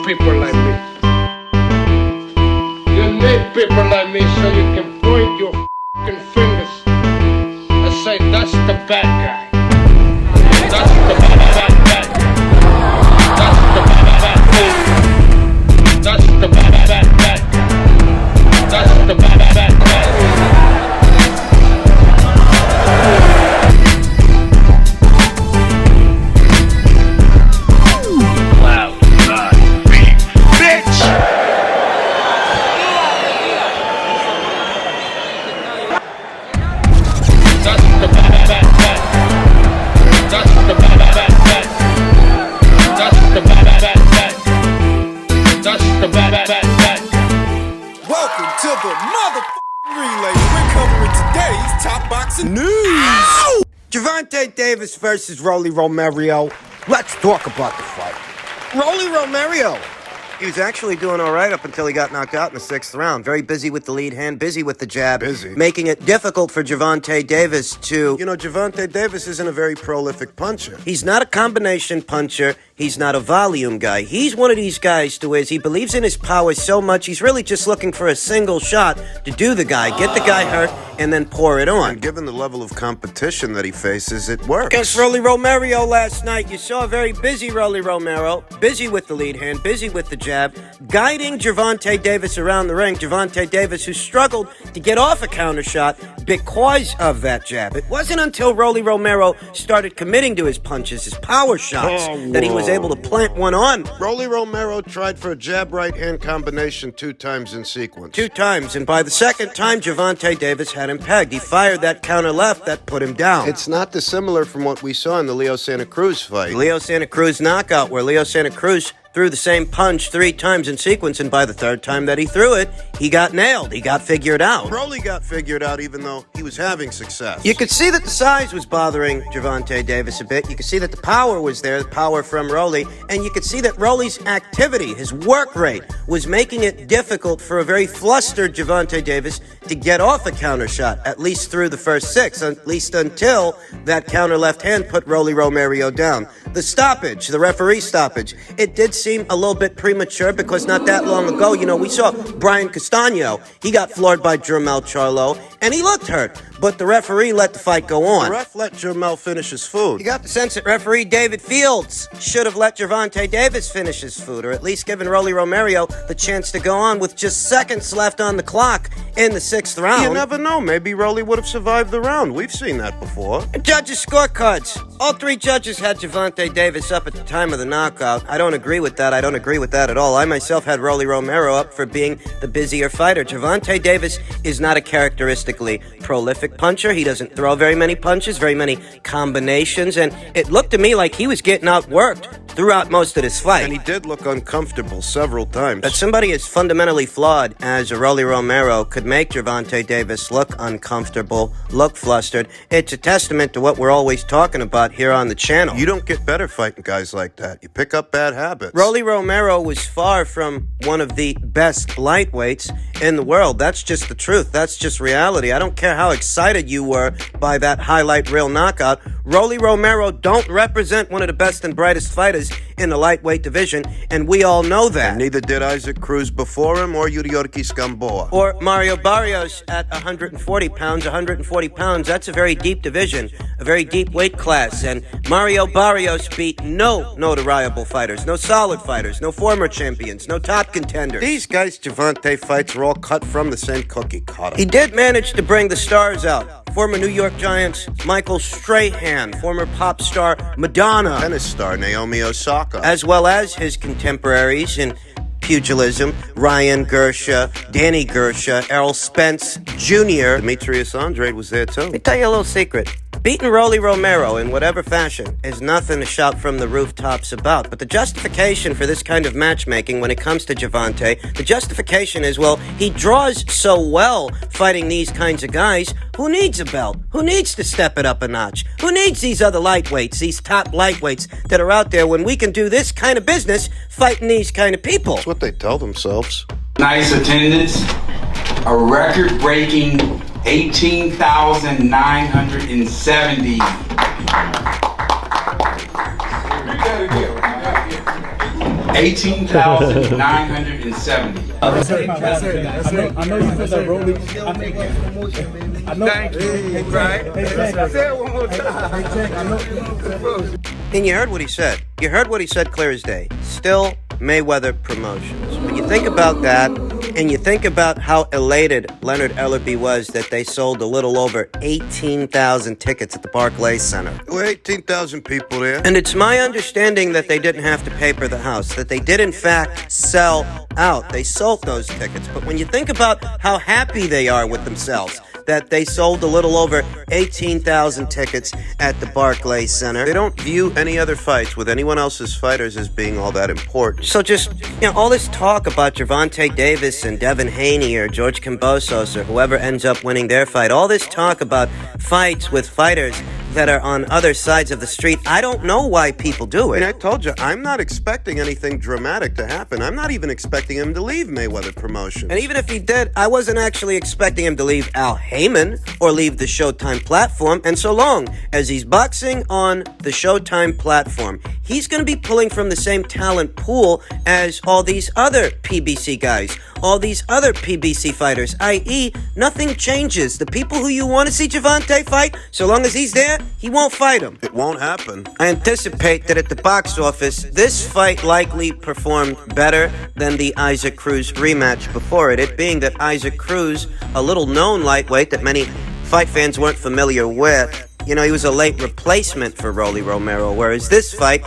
people like me. You need people like me so you can point your f***ing fingers and say, that's the bad guy. That's the bad guy. That's the bad guy. That's the bad guy. That's the bad guy. Welcome to the motherfucking relay. We're covering today's top boxing news. Ow! Gervonta Davis versus Rolly Romero. Let's talk about the fight. Rolly Romero. He was actually doing all right up until he got knocked out in the 6th round. Very busy with the lead hand, busy with the jab. Making it difficult for Gervonta Davis to... You know, Gervonta Davis isn't a very prolific puncher. He's not a combination puncher. He's not a volume guy. He's one of these guys to where he believes in his power so much, he's really just looking for a single shot to do the guy, get the guy hurt, and then pour it on. And given the level of competition that he faces, it works. Against Rolly Romero last night, you saw a very busy Rolly Romero, busy with the lead hand, busy with the jab, guiding Gervonta Davis around the ring. Gervonta Davis, who struggled to get off a counter shot because of that jab. It wasn't until Rolly Romero started committing to his punches, his power shots, that he was able to plant one on. Rolly Romero tried for a jab right-hand combination 2 times in sequence. 2 times, and by the 2nd time, Gervonta Davis had him pegged. He fired that counter left that put him down. It's not dissimilar from what we saw in the Leo Santa Cruz fight. The Leo Santa Cruz knockout, where Leo Santa Cruz threw the same punch 3 times in sequence, and by the 3rd time that he threw it, he got nailed. He got figured out. Rolly got figured out even though he was having success. You could see that the size was bothering Gervonta Davis a bit. You could see that the power was there, the power from Rolly, and you could see that Rolly's activity, his work rate, was making it difficult for a very flustered Gervonta Davis to get off a counter shot, at least through the first 6, at least until that counter left hand put Rolly Romero down. The stoppage, the referee stoppage, it did seem a little bit premature because not that long ago, you know, we saw Brian Castano. He got floored by Jermel Charlo, and he looked hurt, but the referee let the fight go on. The ref let Jermel finish his food. You got the sense that referee David Fields should have let Gervonta Davis finish his food, or at least given Rolly Romero the chance to go on with just seconds left on the clock in the 6th round. You never know. Maybe Rolly would have survived the round. We've seen that before. Judges' scorecards. All 3 judges had Gervonta Davis up at the time of the knockout. I don't agree with that. I don't agree with that at all. I myself had Rolly Romero up for being the busier fighter. Gervonta Davis is not a characteristically prolific puncher. He doesn't throw very many punches, very many combinations, and it looked to me like he was getting outworked throughout most of this fight. And he did look uncomfortable several times. That somebody as fundamentally flawed as Rolly Romero could make Gervonta Davis look uncomfortable, look flustered, it's a testament to what we're always talking about here on the channel. You don't get better fighting guys like that. You pick up bad habits. Rolly Romero was far from one of the best lightweights in the world. That's just the truth. That's just reality. I don't care how excited you were by that highlight reel knockout. Rolly Romero don't represent one of the best and brightest fighters in the lightweight division, and we all know that. And neither did Isaac Cruz before him or Yuriorki Gamboa. Or Mario Barrios at 140 pounds. 140 pounds, that's a very deep division, a very deep weight class, and Mario Barrios beat no notariable fighters, no solid fighters, no former champions, no top contenders. These guys' Gervonta fights are all cut from the same cookie cutter. He did manage to bring the stars out. Former New York Giants Michael Strahan, former pop star Madonna, tennis star Naomi Osaka, as well as his contemporaries in pugilism, Ryan Gersha, Danny Gersha, Errol Spence Jr. Demetrius Andrade was there too. Let me tell you a little secret. Beating Rolly Romero in whatever fashion is nothing to shout from the rooftops about. But the justification for this kind of matchmaking when it comes to Gervonta, the justification is, well, he draws so well fighting these kinds of guys. Who needs a belt? Who needs to step it up a notch? Who needs these other lightweights, these top lightweights that are out there when we can do this kind of business fighting these kind of people? That's what they tell themselves. Nice attendance, a record-breaking 18,970. 18,970. That's it. I know you feel that Rolly. I know. Thank you. Right? Say it one more time. And you heard what he said. You heard what he said clear as day. Still Mayweather Promotions. When you think about that, and you think about how elated Leonard Ellerbe was that they sold a little over 18,000 tickets at the Barclays Center. There were 18,000 people there. And it's my understanding that they didn't have to paper the house, that they did in fact sell out. They sold those tickets. But when you think about how happy they are with themselves, that they sold a little over 18,000 tickets at the Barclays Center. They don't view any other fights with anyone else's fighters as being all that important. So just, all this talk about Gervonta Davis and Devin Haney or George Kambosos or whoever ends up winning their fight, all this talk about fights with fighters that are on other sides of the street, I don't know why people do it. I told you, I'm not expecting anything dramatic to happen. I'm not even expecting him to leave Mayweather Promotions. And even if he did, I wasn't actually expecting him to leave Al Heyman or leave the Showtime platform. And so long as he's boxing on the Showtime platform, he's going to be pulling from the same talent pool as all these other PBC guys, all these other PBC fighters, i.e., nothing changes. The people who you want to see Gervonta fight, so long as he's there, he won't fight him. It won't happen. I anticipate that at the box office, this fight likely performed better than the Isaac Cruz rematch before it being that Isaac Cruz, a little known lightweight that many fight fans weren't familiar with, he was a late replacement for Rolly Romero, whereas this fight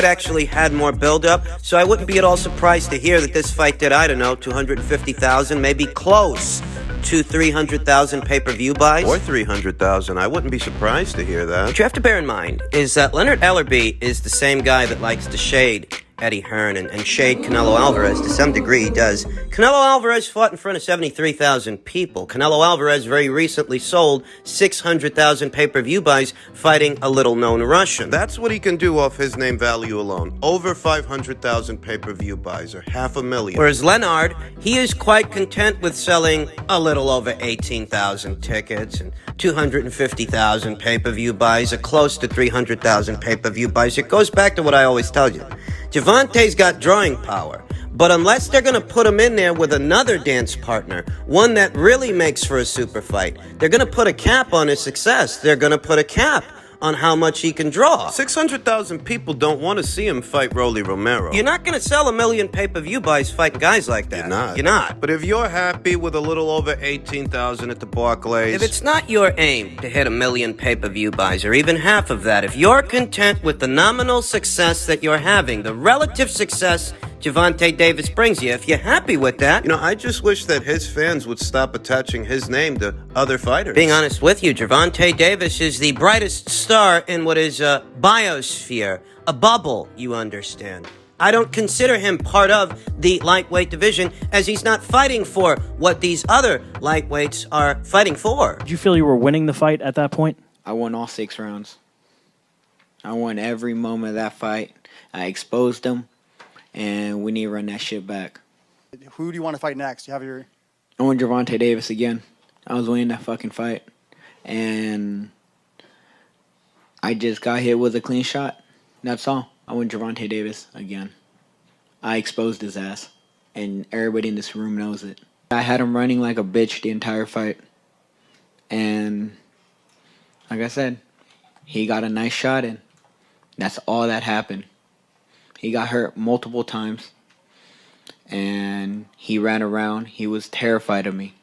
actually had more build-up, so I wouldn't be at all surprised to hear that this fight did, 250,000, maybe close to 300,000 pay-per-view buys. Or 300,000. I wouldn't be surprised to hear that. What you have to bear in mind is that Leonard Ellerbe is the same guy that likes to shade Eddie Hearn and shade Canelo Alvarez. To some degree, he does. Canelo Alvarez fought in front of 73,000 people. Canelo Alvarez very recently sold 600,000 pay-per-view buys fighting a little-known Russian. That's what he can do off his name value alone. Over 500,000 pay-per-view buys, or 500,000. Whereas Leonard, he is quite content with selling a little over 18,000 tickets and 250,000 pay-per-view buys, or close to 300,000 pay-per-view buys. It goes back to what I always tell you. Gervonta's got drawing power, but unless they're going to put him in there with another dance partner, one that really makes for a super fight, they're going to put a cap on his success. They're going to put a cap on how much he can draw. 600,000 people don't want to see him fight Rolly Romero. You're not going to sell 1 million pay-per-view buys fighting guys like that. You're not. But if you're happy with a little over 18,000 at the Barclays... If it's not your aim to hit 1 million pay-per-view buys, or even half of that, if you're content with the nominal success that you're having, the relative success Gervonta Davis brings you, if you're happy with that... I just wish that his fans would stop attaching his name to other fighters. Being honest with you, Gervonta Davis is the brightest star in what is a biosphere, a bubble, you understand. I don't consider him part of the lightweight division, as he's not fighting for what these other lightweights are fighting for. Did you feel you were winning the fight at that point? I won all 6 rounds. I won every moment of that fight. I exposed him, and we need to run that shit back. Who do you want to fight next? You have your... I want Gervonta Davis again. I was winning that fucking fight, and I just got hit with a clean shot. That's all. I want Gervonta Davis again. I exposed his ass, and everybody in this room knows it. I had him running like a bitch the entire fight, and like I said, he got a nice shot in. That's all that happened. He got hurt multiple times, and he ran around. He was terrified of me.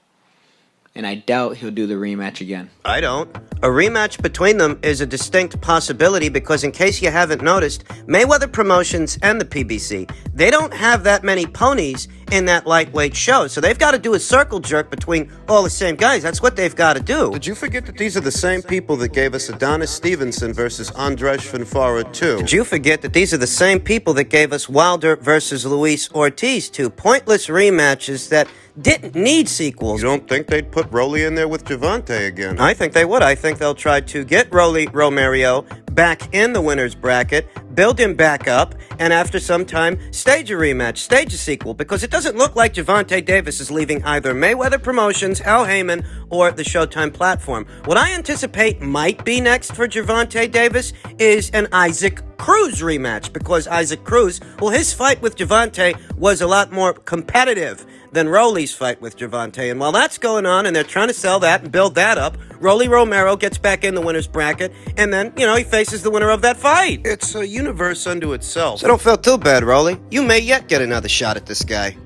And I doubt he'll do the rematch again. I don't. A rematch between them is a distinct possibility because, in case you haven't noticed, Mayweather Promotions and the PBC, they don't have that many ponies in that lightweight show. So they've got to do a circle jerk between all the same guys. That's what they've got to do. Did you forget that these are the same people that gave us Adonis Stevenson versus Andres Finfara 2? Did you forget that these are the same people that gave us Wilder versus Luis Ortiz, 2 pointless rematches that didn't need sequels. You don't think they'd put Rolly in there with Gervonta again? I think they would. I think they'll try to get Romero back in the winner's bracket, build him back up, and after some time, stage a rematch, stage a sequel, because it doesn't look like Gervonta Davis is leaving either Mayweather Promotions, Al Heyman, or the Showtime platform. What I anticipate might be next for Gervonta Davis is an Isaac Cruz rematch, because Isaac Cruz, well, his fight with Gervonta was a lot more competitive than Rolly's fight with Gervonta. And while that's going on and they're trying to sell that and build that up, Rolly Romero gets back in the winner's bracket, and then, he faces the winner of that fight. It's a universe unto itself. So don't feel too bad, Rolly. You may yet get another shot at this guy.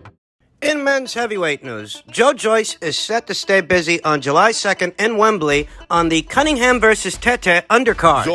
In men's heavyweight news, Joyce is set to stay busy on July 2nd in Wembley on the Cunningham vs. Tete undercard.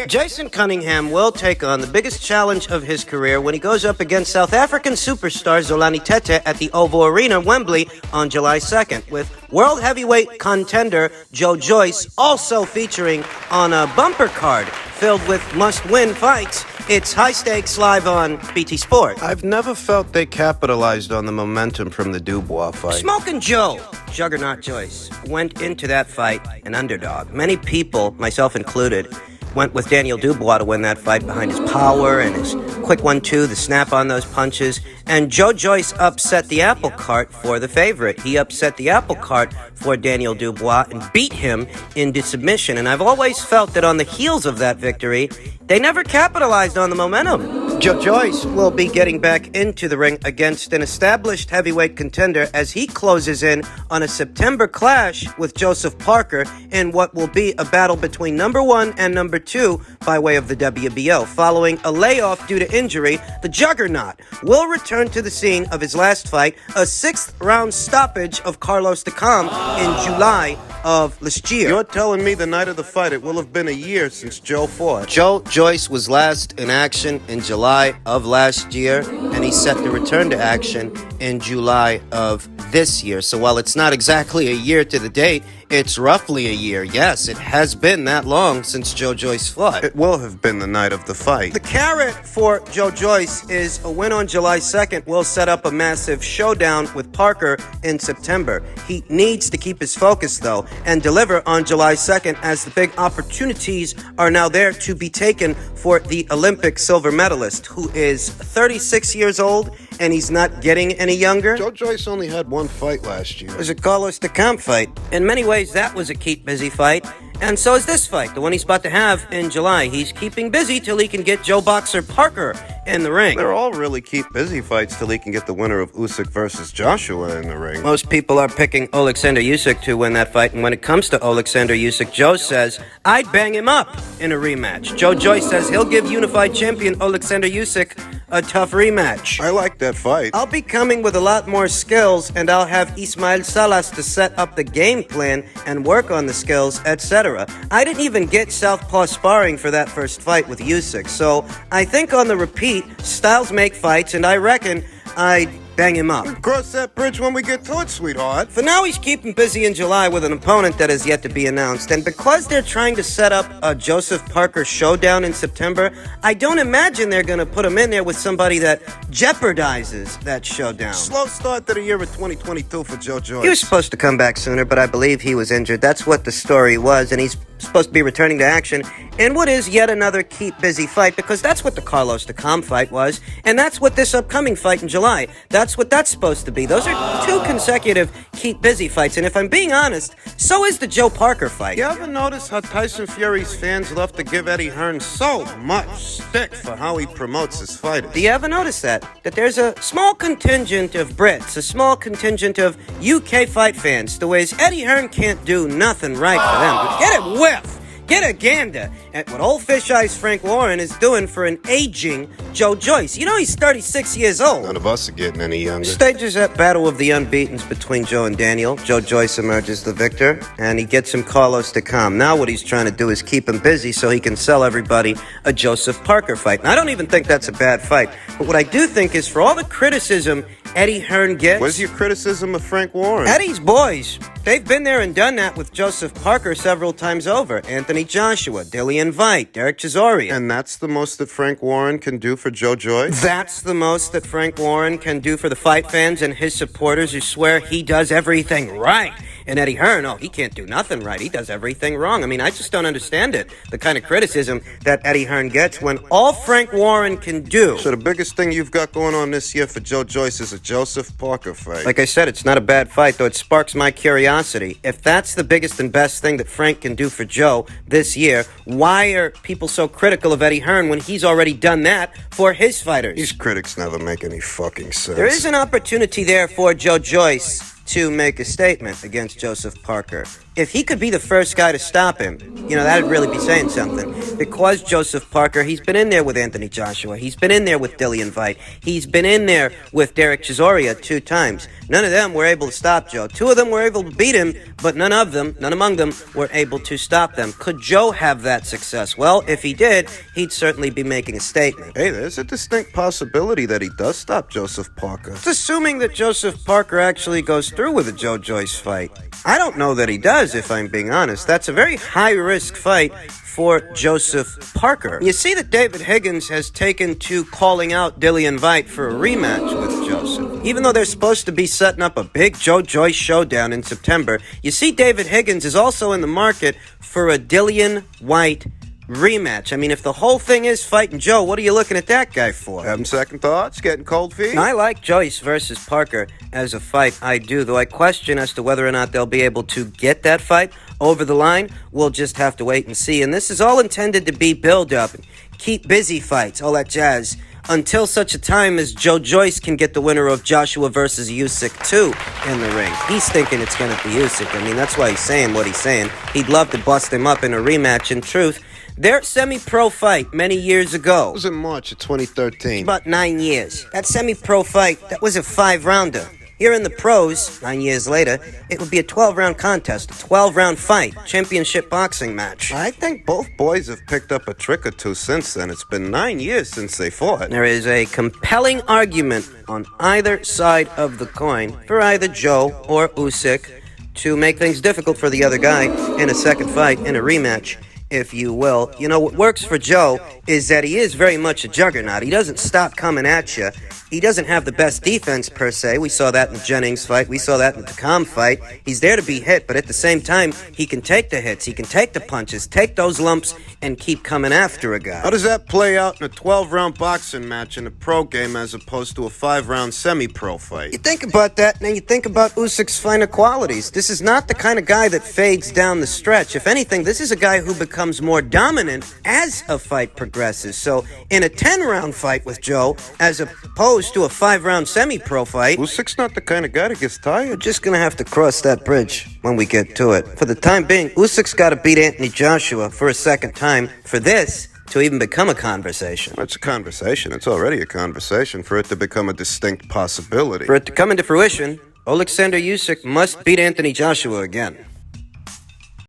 Jason Cunningham will take on the biggest challenge of his career when he goes up against South African superstar Zolani Tete at the Oval Arena, Wembley, on July 2nd, with world heavyweight contender Joyce also featuring on a bumper card filled with must-win fights. It's High Stakes live on BT Sport. I've never felt they capitalized on the momentum from the Dubois fight. Smokin' Joe, Juggernaut Joyce, went into that fight an underdog. Many people, myself included, went with Daniel Dubois to win that fight behind his power and his quick 1-2, the snap on those punches. And Joyce upset the apple cart for the favorite. He upset the apple cart for Daniel Dubois and beat him into submission. And I've always felt that on the heels of that victory, they never capitalized on the momentum. Joyce will be getting back into the ring against an established heavyweight contender as he closes in on a September clash with Joseph Parker in what will be a battle between number 1 and number 2 by way of the WBO. Following a layoff due to injury, the Juggernaut will return to the scene of his last fight, a 6th-round stoppage of Carlos Takam in July of last year. You're telling me the night of the fight, it will have been a year since Joe fought. Joyce was last in action in July of last year, and he's set to return to action in July of this year. So while it's not exactly a year to the date, it's roughly a year. Yes, it has been that long since Joyce fought. It will have been the night of the fight. The carrot for Joyce is a win on July 2nd will set up a massive showdown with Parker in September. He needs to keep his focus, though, and deliver on July 2nd as the big opportunities are now there to be taken for the Olympic silver medalist, who is 36 years old, and he's not getting any younger. Joyce only had one fight last year. It was a Carlos Takam fight. In many ways, that was a keep busy fight. And so is this fight, the one he's about to have in July. He's keeping busy till he can get Joe Boxer Parker in the ring. They're all really keep busy fights till he can get the winner of Usyk versus Joshua in the ring. Most people are picking Alexander Usyk to win that fight, and when it comes to Alexander Usyk, Joe says, I'd bang him up in a rematch. Joyce says he'll give unified champion Alexander Usyk a tough rematch. I like that fight. I'll be coming with a lot more skills, and I'll have Ismael Salas to set up the game plan and work on the skills, etc. I didn't even get southpaw sparring for that first fight with Usyk, so I think on the repeat, styles make fights, and I reckon I'd bang him up. Cross that bridge when we get to it, sweetheart. For now, he's keeping busy in July with an opponent that has yet to be announced. And because they're trying to set up a Joseph Parker showdown in September, I don't imagine they're going to put him in there with somebody that jeopardizes that showdown. Slow start to the year of 2022 for Joyce. He was supposed to come back sooner, but I believe he was injured. That's what the story was, and he's supposed to be returning to action in what is yet another keep busy fight, because that's what the Carlos Takam fight was, and that's what this upcoming fight in July, that's what that's supposed to be. Those are 2 consecutive keep busy fights, and if I'm being honest, so is the Joe Parker fight. You ever notice how Tyson Fury's fans love to give Eddie Hearn so much stick for how he promotes his fighters? Do you ever notice that there's a small contingent of Brits, a small contingent of UK fight fans, the ways Eddie Hearn can't do nothing right for them? But get a whiff, get a gander at what old fish eyes Frank Warren is doing for an aging Joyce. You know he's 36 years old. None of us are getting any younger. Stages that battle of the unbeatens between Joe and Daniel. Joyce emerges the victor, and he gets him Carlos Takam. Now what he's trying to do is keep him busy so he can sell everybody a Joseph Parker fight. And I don't even think that's a bad fight. But what I do think is, for all the criticism Eddie Hearn gets? Where's your criticism of Frank Warren? Eddie's boys. They've been there and done that with Joseph Parker several times over. Anthony Joshua, Dillian Veit, Derek Chisora. And that's the most that Frank Warren can do for Joe Joyce? That's the most that Frank Warren can do for the fight fans and his supporters who swear he does everything right. And Eddie Hearn, he can't do nothing right. He does everything wrong. I mean, I just don't understand it. The kind of criticism that Eddie Hearn gets when all Frank Warren can do. So the biggest thing you've got going on this year for Joe Joyce is a Joseph Parker fight. Like I said, it's not a bad fight, though it sparks my curiosity. If that's the biggest and best thing that Frank can do for Joe this year, why are people so critical of Eddie Hearn when he's already done that for his fighters? These critics never make any fucking sense. There is an opportunity there for Joe Joyce to make a statement against Joseph Parker. If he could be the first guy to stop him, that'd really be saying something. Because Joseph Parker, he's been in there with Anthony Joshua. He's been in there with Dillian Veit. He's been in there with Derek Chisora 2 times. None of them were able to stop Joe. 2 of them were able to beat him, but none among them were able to stop them. Could Joe have that success? Well, if he did, he'd certainly be making a statement. Hey, there's a distinct possibility that he does stop Joseph Parker. It's assuming that Joseph Parker actually goes through with a Joe Joyce fight. I don't know that he does, if I'm being honest. That's a very high-risk fight for Joseph Parker. You see that David Higgins has taken to calling out Dillian Veit for a rematch with Joseph. Even though they're supposed to be setting up a big Joe Joyce showdown in September, you see David Higgins is also in the market for a Dillian Veit rematch. I mean, if the whole thing is fighting Joe, what are you looking at that guy for? Having second thoughts? Getting cold feet? I like Joyce versus Parker as a fight. I do, though I question as to whether or not they'll be able to get that fight over the line. We'll just have to wait and see. And this is all intended to be build-up, keep busy fights, all that jazz, until such a time as Joe Joyce can get the winner of Joshua versus Usyk 2 in the ring. He's thinking it's going to be Usyk. I mean, that's why he's saying what he's saying. He'd love to bust him up in a rematch. In truth, their semi-pro fight many years ago. It was in March of 2013. About 9 years. That semi-pro fight, that was a 5-rounder. Here in the pros, 9 years later, it would be a 12-round contest, a 12-round fight, championship boxing match. I think both boys have picked up a trick or two since then. It's been 9 years since they fought. There is a compelling argument on either side of the coin for either Joe or Usyk to make things difficult for the other guy in a second fight, in a rematch, if you will. What works for Joe is that he is very much a juggernaut. He doesn't stop coming at you. He doesn't have the best defense, per se. We saw that in the Jennings fight. We saw that in the Takam fight. He's there to be hit, but at the same time, he can take the hits. He can take the punches, take those lumps, and keep coming after a guy. How does that play out in a 12-round boxing match in a pro game as opposed to a 5-round semi-pro fight? You think about that, and then you think about Usyk's finer qualities. This is not the kind of guy that fades down the stretch. If anything, this is a guy who becomes more dominant as a fight progresses. So, in a 10-round fight with Joe, as opposed to a 5-round semi-pro fight, Usyk's not the kind of guy that gets tired. we're just gonna have to cross that bridge when we get to it. For the time being, Usyk's gotta beat Anthony Joshua for a second time for this to even become a conversation. It's a conversation. It's already a conversation. For it to become a distinct possibility. For it to come into fruition, Alexander Usyk must beat Anthony Joshua again.